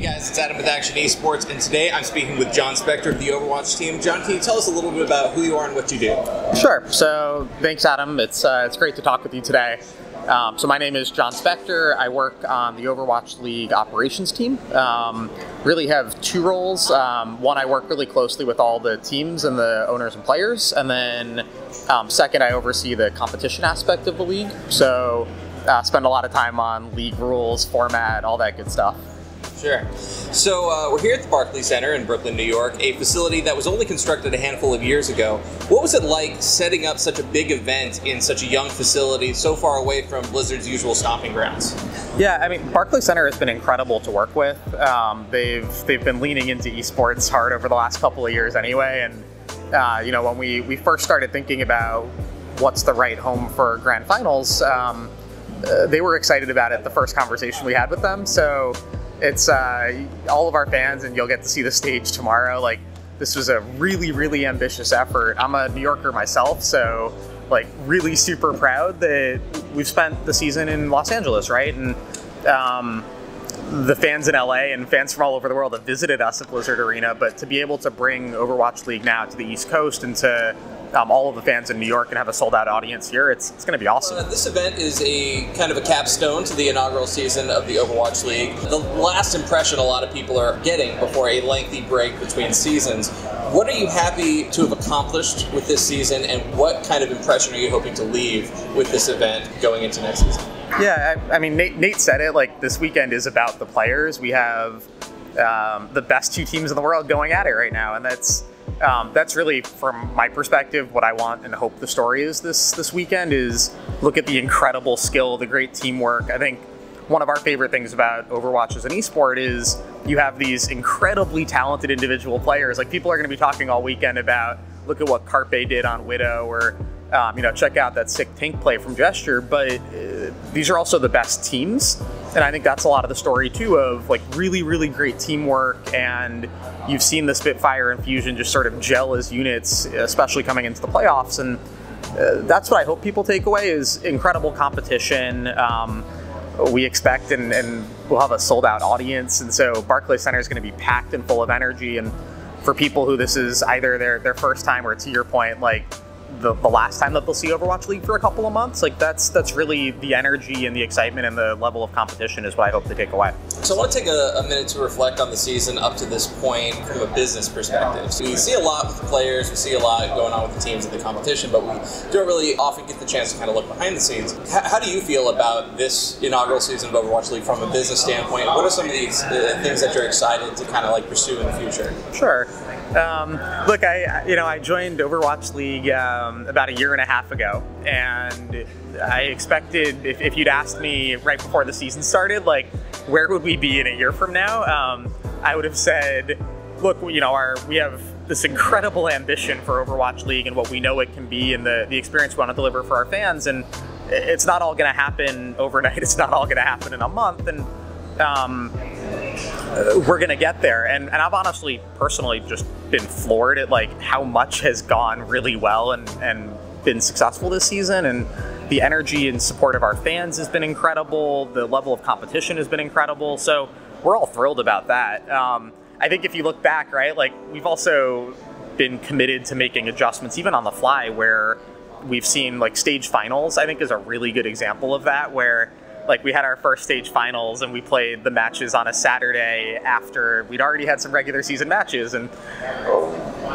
Guys, it's Adam with Akshon Esports, and today I'm speaking with Jon Spector of the Overwatch team. Jon, can you tell us a little bit about who you are and what you do? Sure. So, thanks, Adam. It's great to talk with you today. So my name is Jon Spector. I work on the Overwatch League operations team. Really have two roles. One, I work really closely with all the teams and the owners and players, and then second, I oversee the competition aspect of the league. So spend a lot of time on league rules, format, all that good stuff. Sure. So we're here at the Barclay Center in Brooklyn, New York, a facility that was only constructed a handful of years ago. What was it like setting up such a big event in such a young facility so far away from Blizzard's usual stomping grounds? Yeah, I mean, Barclay Center has been incredible to work with. They've been leaning into esports hard over the last couple of years anyway, and you know, when we first started thinking about what's the right home for grand finals, they were excited about it the first conversation we had with them. So it's all of our fans, and you'll get to see the stage tomorrow. Like, this was a really, really ambitious effort. I'm a New Yorker myself, so like really super proud that we've spent the season in Los Angeles, right? And the fans in LA and fans from all over the world have visited us at Blizzard Arena, but to be able to bring Overwatch League now to the East Coast and to all of the fans in New York and have a sold-out audience here, it's going to be awesome. This event is a kind of a capstone to the inaugural season of the Overwatch League. The last impression a lot of people are getting before a lengthy break between seasons. What are you happy to have accomplished with this season, and what kind of impression are you hoping to leave with this event going into next season? Yeah, I mean, Nate said it, like, this weekend is about the players. We have the best two teams in the world going at it right now, and that's really, from my perspective, what I want and hope the story is this weekend is look at the incredible skill, the great teamwork. I think one of our favorite things about Overwatch as an esport is you have these incredibly talented individual players. Like, people are going to be talking all weekend about, look at what Carpe did on Widow, or you know, check out that sick tank play from Gesture. But these are also the best teams, and I think that's a lot of the story too, of like really, really great teamwork. And you've seen the Spitfire and Fusion just sort of gel as units, especially coming into the playoffs. And that's what I hope people take away is incredible competition. We expect and we'll have a sold-out audience, and so Barclay Center is going to be packed and full of energy. And for people who this is either their first time, or to your point, like the last time that they'll see Overwatch League for a couple of months, like that's really the energy and the excitement and the level of competition is what I hope to take away. So I want to take a minute to reflect on the season up to this point from a business perspective. So we see a lot with the players, we see a lot going on with the teams and the competition, but we don't really often get the chance to kind of look behind the scenes. How do you feel about this inaugural season of Overwatch League from a business standpoint? What are some of these things that you're excited to kind of like pursue in the future? Sure. Look, I joined Overwatch League about a year and a half ago, and I expected, if you'd asked me right before the season started, like, where would we be in a year from now? I would have said, look, you know, we have this incredible ambition for Overwatch League and what we know it can be, and the experience we want to deliver for our fans, and it's not all going to happen overnight. It's not all going to happen in a month, and we're going to get there. And I've honestly, personally, just been floored at like how much has gone really well and been successful this season. And the energy and support of our fans has been incredible. The level of competition has been incredible. So we're all thrilled about that. I think if you look back, right, like we've also been committed to making adjustments even on the fly, where we've seen like stage finals, I think is a really good example of that, where like we had our first stage finals and we played the matches on a Saturday after we'd already had some regular season matches, and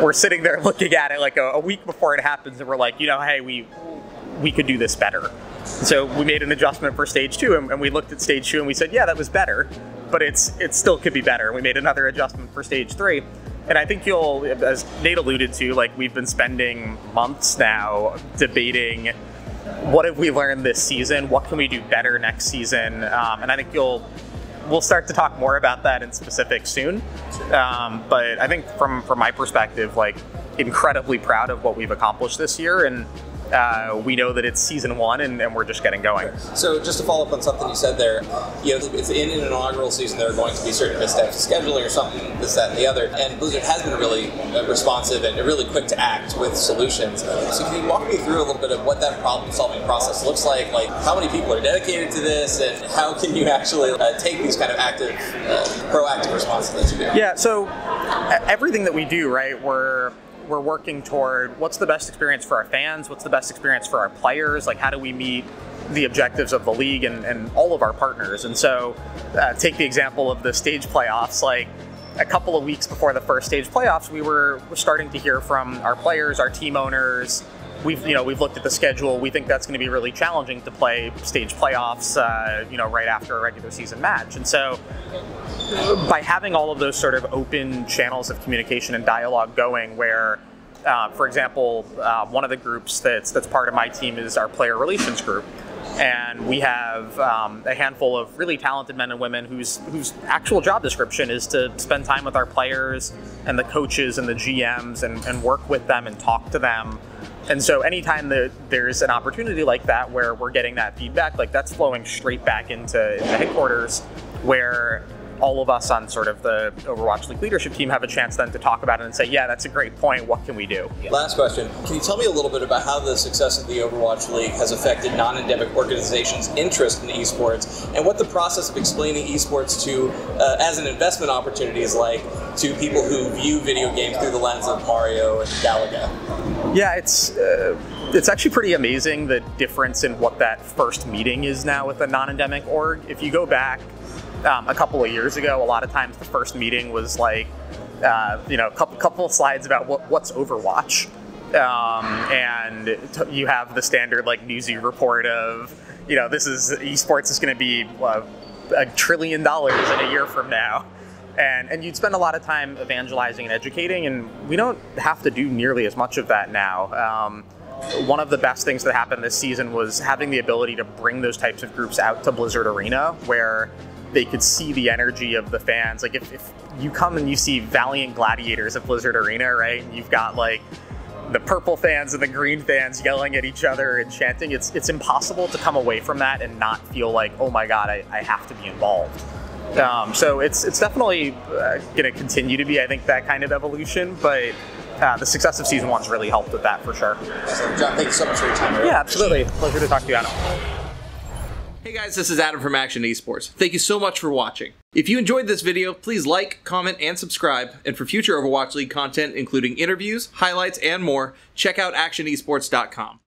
we're sitting there looking at it like a week before it happens, and we're like, you know, hey, we could do this better. So we made an adjustment for stage 2, and we looked at stage 2 and we said, yeah, that was better, but it still could be better. We made another adjustment for stage 3. And I think you'll, as Nate alluded to, like we've been spending months now debating what have we learned this season, what can we do better next season, and I think we'll start to talk more about that in specifics soon. But I think from my perspective, like incredibly proud of what we've accomplished this year, and we know that it's season 1 and we're just getting going. So just to follow up on something you said there, it's in an inaugural season there are going to be certain missteps, scheduling or something, this, that, and the other, and Blizzard has been really responsive and really quick to act with solutions. So can you walk me through a little bit of what that problem-solving process looks like how many people are dedicated to this, and how can you actually take these kind of active, proactive responses that you do? Yeah, so everything that we do, right, we're working toward what's the best experience for our fans, what's the best experience for our players, how do we meet the objectives of the league and all of our partners. And so take the example of the stage playoffs, a couple of weeks before the first stage playoffs, we're starting to hear from our players, our team owners. We've looked at the schedule. We think that's going to be really challenging to play stage playoffs, right after a regular season match. And so by having all of those sort of open channels of communication and dialogue going where, for example, one of the groups that's part of my team is our player relations group. And we have a handful of really talented men and women whose actual job description is to spend time with our players and the coaches and the GMs and work with them and talk to them. And so anytime that there's an opportunity like that where we're getting that feedback, that's flowing straight back into headquarters, where all of us on sort of the Overwatch League leadership team have a chance then to talk about it and say, yeah, that's a great point, what can we do? Last question. Can you tell me a little bit about how the success of the Overwatch League has affected non-endemic organizations' interest in esports, and what the process of explaining esports to, as an investment opportunity is like to people who view video games through the lens of Mario and Galaga? Yeah, it's actually pretty amazing the difference in what that first meeting is now with the non-endemic org. If you go back a couple of years ago, a lot of times the first meeting was a couple of slides about what's Overwatch, and you have the standard newsy report of this is esports is going to be $1 trillion in a year from now, and you'd spend a lot of time evangelizing and educating, and we don't have to do nearly as much of that now. One of the best things that happened this season was having the ability to bring those types of groups out to Blizzard Arena, where they could see the energy of the fans. If you come and you see valiant gladiators at Blizzard Arena, right? And you've got the purple fans and the green fans yelling at each other and chanting. It's impossible to come away from that and not feel oh my God, I have to be involved. So it's definitely going to continue to be, I think, that kind of evolution, but the success of Season 1's really helped with that for sure. So, John, thank you so much for your time. Yeah, absolutely. Pleasure to talk to you, Adam. Hey guys, this is Adam from Akshon Esports. Thank you so much for watching. If you enjoyed this video, please like, comment, and subscribe. And for future Overwatch League content, including interviews, highlights, and more, check out AkshonEsports.com.